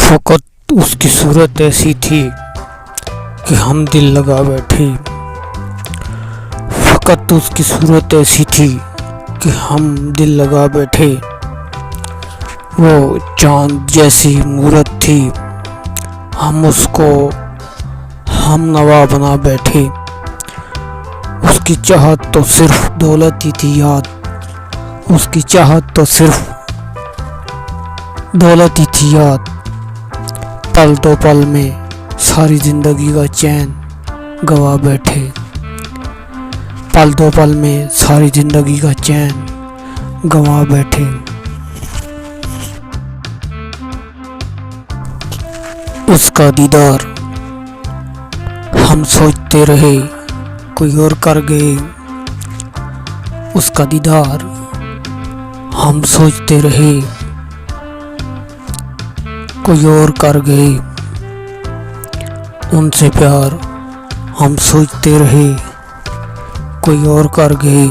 फ़कत उसकी सूरत ऐसी थी कि हम दिल लगा बैठे। फ़कत उसकी सूरत ऐसी थी कि हम दिल लगा बैठे। वो चाँद जैसी मूरत थी, हम उसको हम नवा बना बैठे। उसकी चाहत तो सिर्फ दौलत ही थी याद, उसकी चाहत तो सिर्फ दौलत ही थी याद। पल दो पल में सारी जिंदगी का चैन गवा बैठे। पल दो पल में सारी जिंदगी का चैन गवा बैठे। उसका दीदार हम सोचते रहे, कोई और कर गए। उसका दीदार हम सोचते रहे, कोई और कर गए। उनसे प्यार हम सोचते रहे, कोई और कर गए।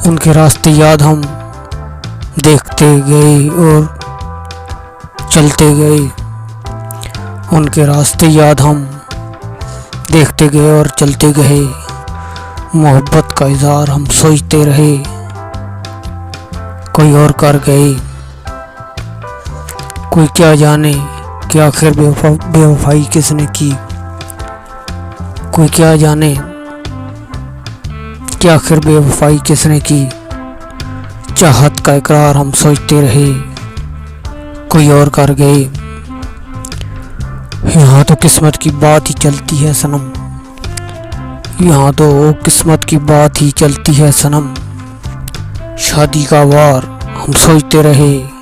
उनके रास्ते याद हम देखते गए और चलते गए। उनके रास्ते याद हम देखते गए और चलते गए। मोहब्बत का इज़हार हम सोचते रहे, कोई और कर गए। कोई क्या जाने कि आखिर बेवफाई किसने की। कोई क्या जाने कि आखिर बेवफाई किसने की। चाहत का इकरार हम सोचते रहे, कोई और कर गए। यहाँ तो किस्मत की बात ही चलती है सनम, यहाँ तो किस्मत की बात ही चलती है सनम। शादी का वार हम सोचते रहे,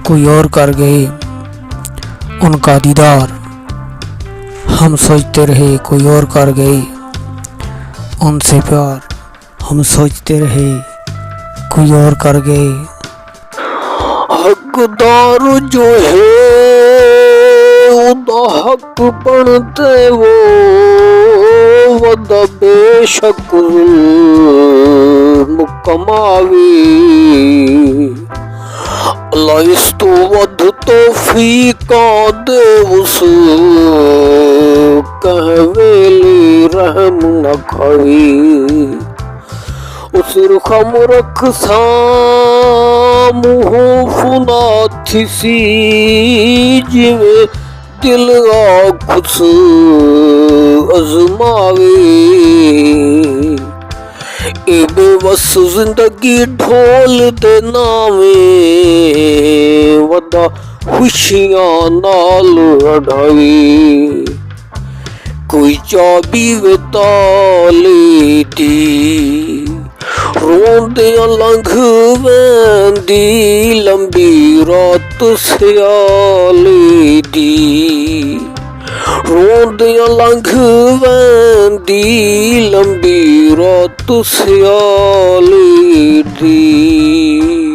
कोई और कर गए। उनका दीदार हम सोचते रहे, कोई और कर गए। उनसे प्यार हम सोचते रहे, कोई और कर गए। हकदार जो है उदा हक बनते वो वदा बेशक मुकमावी। लाइस्तु वध तौफीका दे उस कहवेली रहम न खावी। उस रुखम रख सामुह फुना थिसी जिवे दिल आ खुश अजमावे। ए बेवस जिंदगी ढोल दे नावे वदा खुशियां नाल अढ़ावी। कोई चाबी वे ताले दी रोंदे लंघ वेंदी लंबी रात स्याले दी। रोंदे लंघ वेंदी लंबी रात स्याले दी।